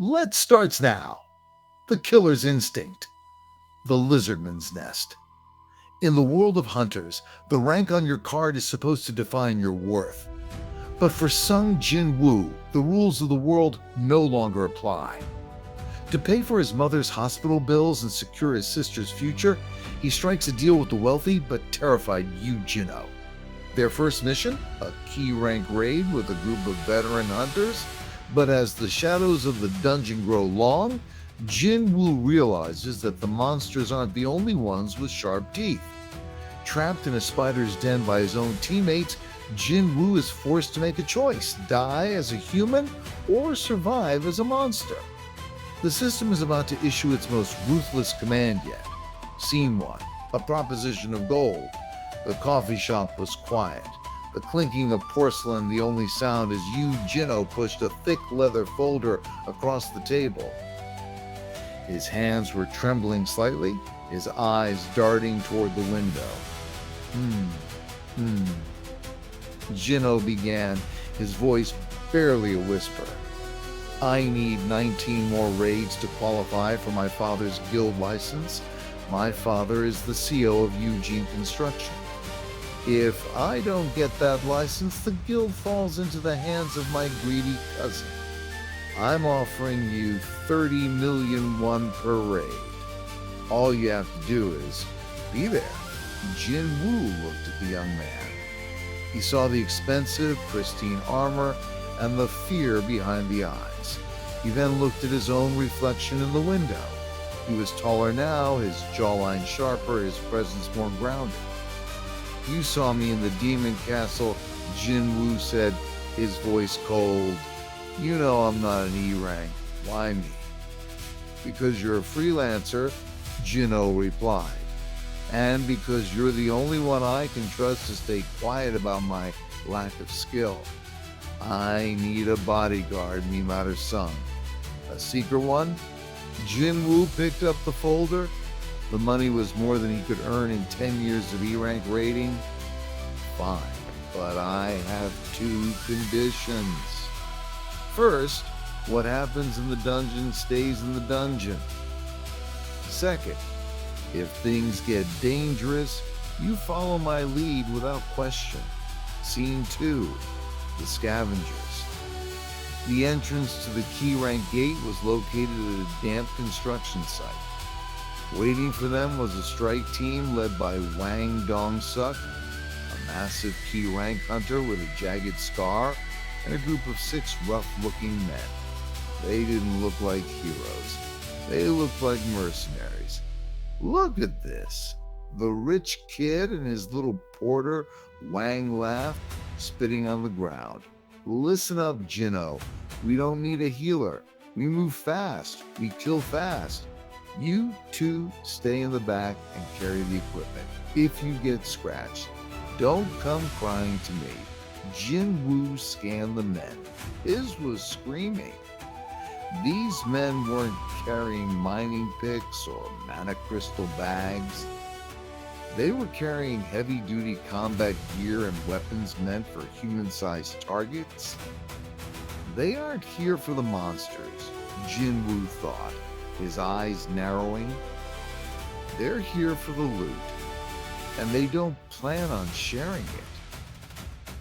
Let's starts now. The killer's instinct. The lizardman's nest. In the world of hunters, the rank on your card is supposed to define your worth. But for Sung Jin-Woo, the rules of the world no longer apply. To pay for his mother's hospital bills and secure his sister's future, he strikes a deal with the wealthy but terrified Yoo Jinho. Their first mission? A key rank raid with a group of veteran hunters. But as the shadows of the dungeon grow long, Jin-Woo realizes that the monsters aren't the only ones with sharp teeth. Trapped in a spider's den by his own teammates, Jin-Woo is forced to make a choice: die as a human or survive as a monster. The system is about to issue its most ruthless command yet. Scene 1. A proposition of gold. The coffee shop was quiet. The clinking of porcelain the only sound as Yoo Jinho pushed a thick leather folder across the table. His hands were trembling slightly, his eyes darting toward the window. Jinho began, his voice barely a whisper. I need 19 more raids to qualify for my father's guild license. My father is the CEO of Eugene Construction. If I don't get that license, the guild falls into the hands of my greedy cousin. I'm offering you 30 million won per raid. All you have to do is be there. Jin-Woo looked at the young man. He saw the expensive, pristine armor and the fear behind the eyes. He then looked at his own reflection in the window. He was taller now, his jawline sharper, his presence more grounded. You saw me in the demon castle, Jin-Woo said, his voice cold. You know I'm not an E rank. Why me? Because you're a freelancer, Jinho replied. And because you're the only one I can trust to stay quiet about my lack of skill. I need a bodyguard, me matter sung. A secret one? Jin-Woo picked up the folder. The money was more than he could earn in 10 years of E-rank rating. Fine, but I have 2 conditions. First, what happens in the dungeon stays in the dungeon. Second, if things get dangerous, you follow my lead without question. Scene 2, the scavengers. The entrance to the key rank gate was located at a damp construction site. Waiting for them was a strike team led by Hwang Dong-Suk, a massive key rank hunter with a jagged scar, and a group of 6 rough-looking men. They didn't look like heroes. They looked like mercenaries. Look at this. The rich kid and his little porter, Wang laughed, spitting on the ground. Listen up, Jinho. We don't need a healer. We move fast. We kill fast. You 2 stay in the back and carry the equipment. If you get scratched, don't come crying to me. Jin-Woo scanned the men. His was screaming. These men weren't carrying mining picks or mana crystal bags. They were carrying heavy-duty combat gear and weapons meant for human-sized targets. They aren't here for the monsters, Jin-Woo thought, his eyes narrowing. They're here for the loot, and they don't plan on sharing it.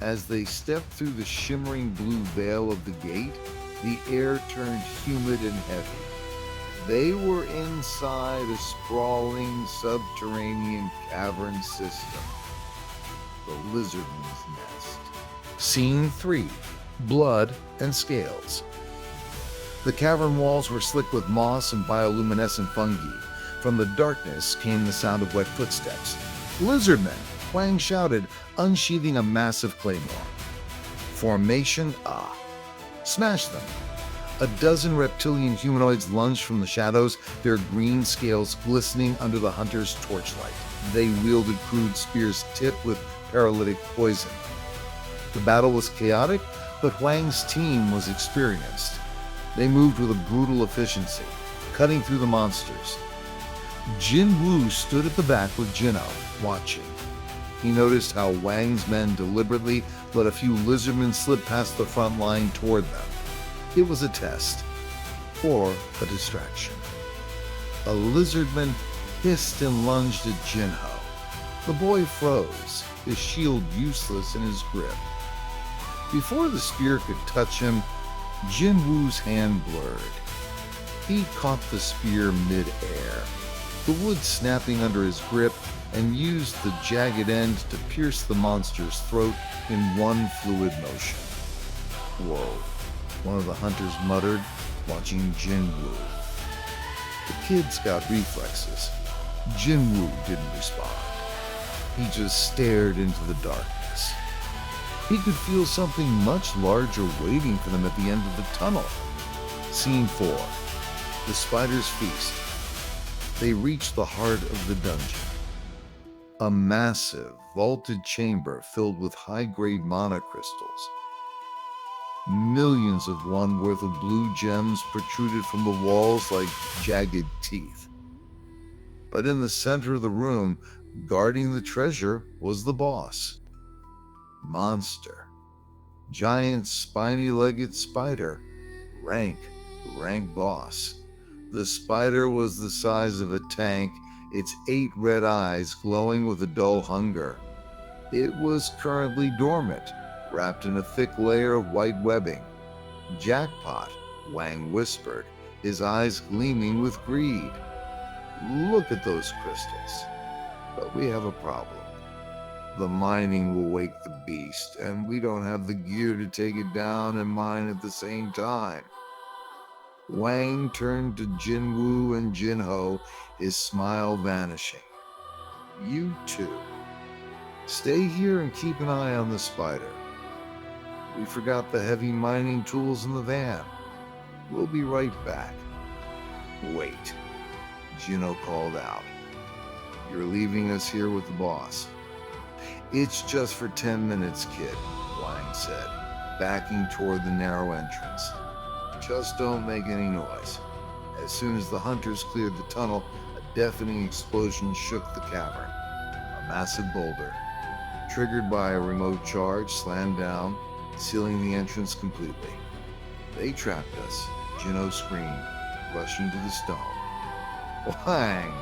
As they stepped through the shimmering blue veil of the gate, the air turned humid and heavy. They were inside a sprawling subterranean cavern system, the Lizardmen's nest. Scene 3, blood and scales. The cavern walls were slick with moss and bioluminescent fungi. From the darkness came the sound of wet footsteps. Lizardmen, Hwang shouted, unsheathing a massive claymore. Formation Ah. Smash them. A dozen reptilian humanoids lunged from the shadows, their green scales glistening under the hunter's torchlight. They wielded crude spears tipped with paralytic poison. The battle was chaotic, but Hwang's team was experienced. They moved with a brutal efficiency, cutting through the monsters. Jin-Woo stood at the back with Jinho, watching. He noticed how Hwang's men deliberately let a few lizardmen slip past the front line toward them. It was a test. or a distraction. A lizardman hissed and lunged at Jinho. The boy froze, his shield useless in his grip. Before the spear could touch him, Jin-Woo's hand blurred. He caught the spear mid-air, the wood snapping under his grip, and used the jagged end to pierce the monster's throat in one fluid motion. "Whoa," one of the hunters muttered, watching Jin-Woo. The kid's got reflexes. Jin-Woo didn't respond. He just stared into the darkness. He could feel something much larger waiting for them at the end of the tunnel. Scene 4. The Spider's Feast. They reached the heart of the dungeon. A massive, vaulted chamber filled with high-grade mana crystals. Millions of one worth of blue gems protruded from the walls like jagged teeth. But in the center of the room, guarding the treasure, was the boss. Monster. Giant spiny-legged spider. Rank boss. The spider was the size of a tank, its 8 red eyes glowing with a dull hunger. It was currently dormant, wrapped in a thick layer of white webbing. "Jackpot," Hwang whispered, his eyes gleaming with greed. "Look at those crystals. But we have a problem. The mining will wake the beast, and we don't have the gear to take it down and mine at the same time." Hwang turned to Jin-Woo and Jinho, his smile vanishing. "You two. Stay here and keep an eye on the spider. We forgot the heavy mining tools in the van. We'll be right back." "Wait," Jinho called out. "You're leaving us here with the boss." "It's just for 10 minutes, kid," Hwang said, backing toward the narrow entrance. "Just don't make any noise." As soon as the hunters cleared the tunnel, a deafening explosion shook the cavern. A massive boulder, triggered by a remote charge, slammed down, sealing the entrance completely. "They trapped us," Jinho screamed, rushing to the stone. "Hwang,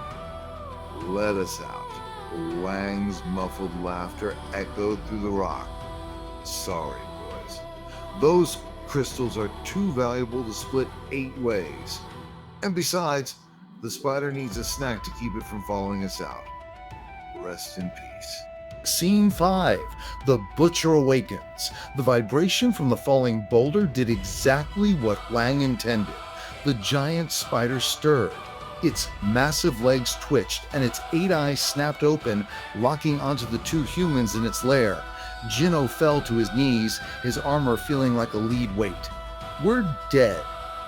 let us out." Hwang's muffled laughter echoed through the rock. "Sorry, boys. Those crystals are too valuable to split 8 ways. And besides, the spider needs a snack to keep it from following us out. Rest in peace." Scene 5. The Butcher awakens. The vibration from the falling boulder did exactly what Hwang intended. The giant spider stirred. Its massive legs twitched, and its 8 eyes snapped open, locking onto the 2 humans in its lair. Jinho fell to his knees, his armor feeling like a lead weight. "We're dead.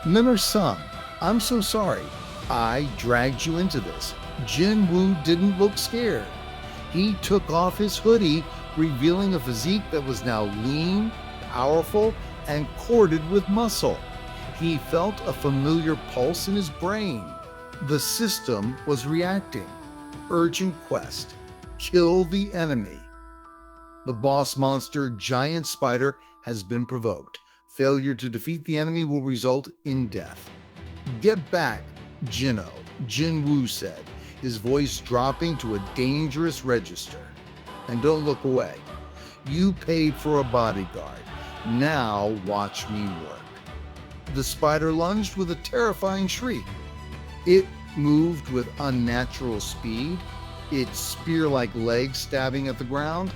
Minor-san, I'm so sorry. I dragged you into this." Jin-Woo didn't look scared. He took off his hoodie, revealing a physique that was now lean, powerful, and corded with muscle. He felt a familiar pulse in his brain. The system was reacting. Urgent quest. Kill the enemy. The boss monster, Giant Spider, has been provoked. Failure to defeat the enemy will result in death. "Get back, Jinho," Jin-Woo said, his voice dropping to a dangerous register. "And don't look away. You paid for a bodyguard. Now watch me work." The spider lunged with a terrifying shriek. It moved with unnatural speed, its spear-like legs stabbing at the ground.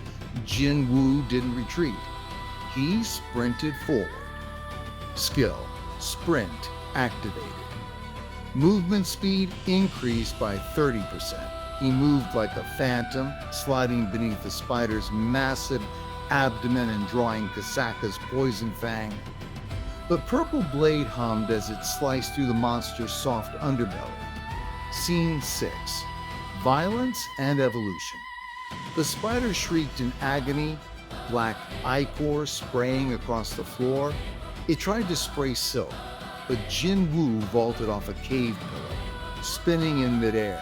Jin-Woo didn't retreat. He sprinted forward. Skill, sprint, activated. Movement speed increased by 30%. He moved like a phantom, sliding beneath the spider's massive abdomen and drawing Kasaka's poison fang. The purple blade hummed as it sliced through the monster's soft underbelly. Scene 6. Violence and evolution. The spider shrieked in agony, black ichor spraying across the floor. It tried to spray Silk, but Jin-Woo vaulted off a cave pillar, spinning in midair.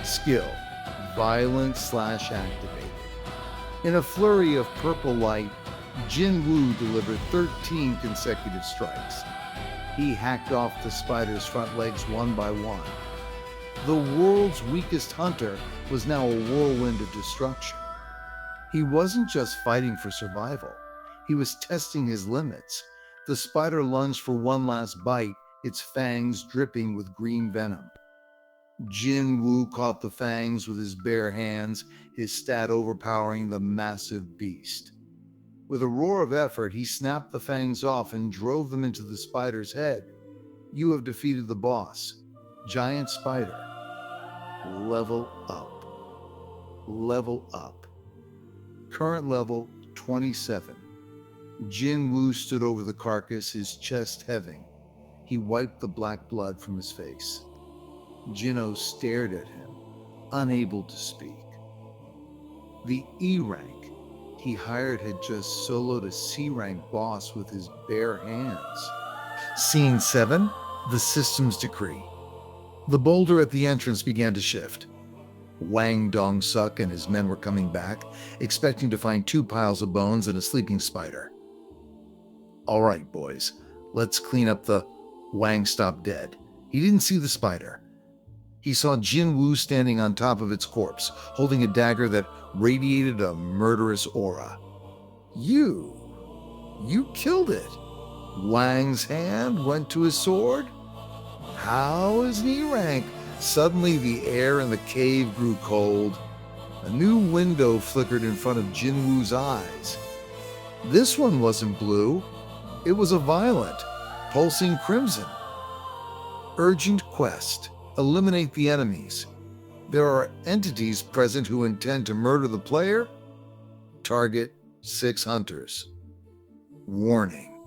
Skill, violent/activated. In a flurry of purple light, Jin-Woo delivered 13 consecutive strikes. He hacked off the spider's front legs one by one. The world's weakest hunter was now a whirlwind of destruction. He wasn't just fighting for survival. He was testing his limits. The spider lunged for one last bite, its fangs dripping with green venom. Jin-Woo caught the fangs with his bare hands, his stat overpowering the massive beast. With a roar of effort, he snapped the fangs off and drove them into the spider's head. You have defeated the boss. Giant spider. Level up. Level up. Current level 27. Jin-Woo stood over the carcass, his chest heaving. He wiped the black blood from his face. Jinho stared at him, unable to speak. The E rank he hired had just soloed a C rank boss with his bare hands. Scene 7, the system's decree. The boulder at the entrance began to shift. Hwang Dong-Suk and his men were coming back, expecting to find 2 piles of bones and a sleeping spider. All right, boys, let's clean up the... Hwang stopped dead. He didn't see the spider. He saw Jin-Woo standing on top of its corpse, holding a dagger that radiated a murderous aura. You killed it. Hwang's hand went to his sword. How is an E rank? Suddenly the air in the cave grew cold. A new window flickered in front of Jin-Woo's eyes. This one wasn't blue. It was a violet, pulsing crimson. Urgent quest. Eliminate the enemies. There are entities present who intend to murder the player. Target 6 hunters. Warning.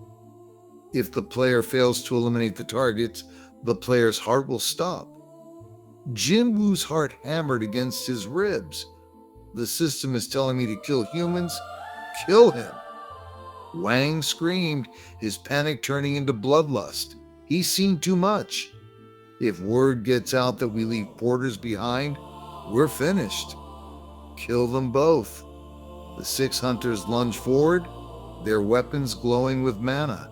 If the player fails to eliminate the targets, the player's heart will stop. Jin-Woo's heart hammered against his ribs. The system is telling me to kill humans. Kill him. Hwang screamed, his panic turning into bloodlust. He's seen too much. If word gets out that we leave porters behind, we're finished. Kill them both. The 6 hunters lunged forward, their weapons glowing with mana.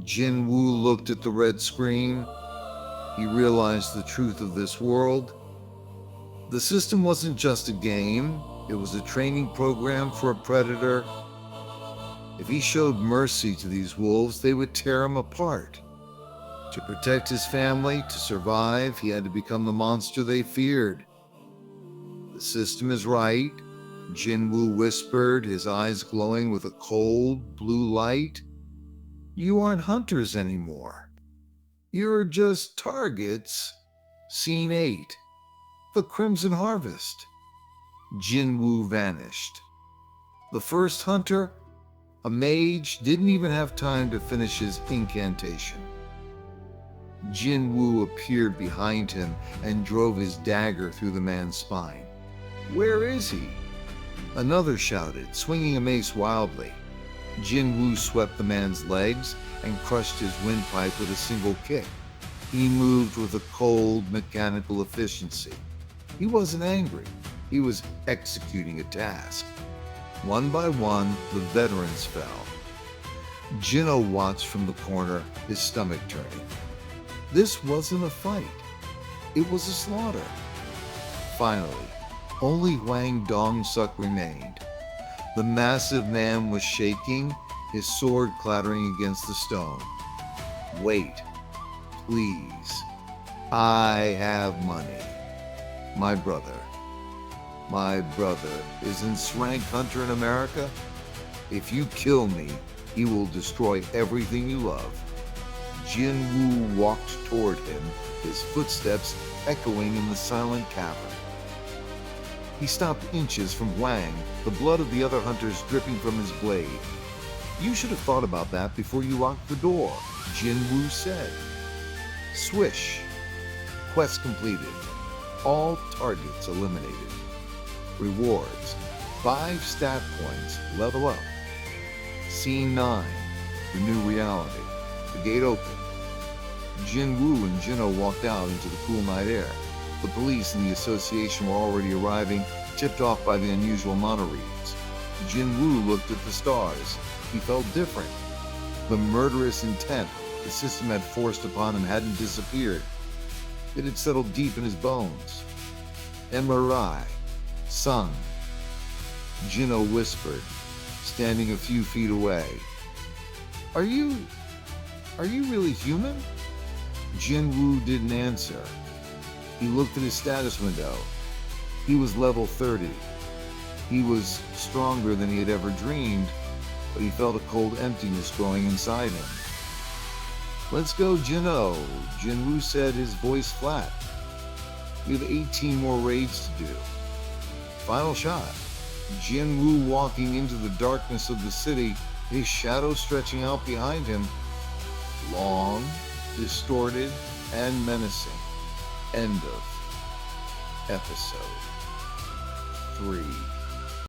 Jin-Woo looked at the red screen. He realized the truth of this world. The system wasn't just a game, it was a training program for a predator. If he showed mercy to these wolves, they would tear him apart. To protect his family, to survive, he had to become the monster they feared. The system is right, Jin-Woo whispered, his eyes glowing with a cold, blue light. You aren't hunters anymore. You're just targets. Scene 8. The Crimson Harvest. Jin-Woo vanished. The first hunter, a mage, didn't even have time to finish his incantation. Jin-Woo appeared behind him and drove his dagger through the man's spine. Where is he? Another shouted, swinging a mace wildly. Jin-Woo swept the man's legs and crushed his windpipe with a single kick. He moved with a cold, mechanical efficiency. He wasn't angry. He was executing a task. One by one, the veterans fell. Jinho watched from the corner, his stomach turning. This wasn't a fight. It was a slaughter. Finally, only Hwang Dong-Suk remained. The massive man was shaking, his sword clattering against the stone. Wait, please. I have money. My brother isn't rank hunter in America. If you kill me, he will destroy everything you love. Jin-Woo walked toward him, his footsteps echoing in the silent cavern. He stopped inches from Hwang, the blood of the other hunters dripping from his blade. You should have thought about that before you locked the door, Jin-Woo said. Swish. Quest completed. All targets eliminated. Rewards. 5 stat points. Level up. Scene 9. The new reality. The gate opened. Jin-Woo and Jinho walked out into the cool night air. The police and the association were already arriving, tipped off by the unusual mana reads. Jin-Woo looked at the stars. He felt different. The murderous intent the system had forced upon him hadn't disappeared. It had settled deep in his bones. MRI. Son. Jinho whispered, standing a few feet away. Are you really human? Jin-Woo didn't answer. He looked at his status window. He was level 30. He was stronger than he had ever dreamed, but he felt a cold emptiness growing inside him. Let's go, Jinho, Jin-Woo said, his voice flat. We have 18 more raids to do. Final shot. Jin-Woo walking into the darkness of the city, his shadow stretching out behind him. Long, distorted, and menacing. End of episode 3.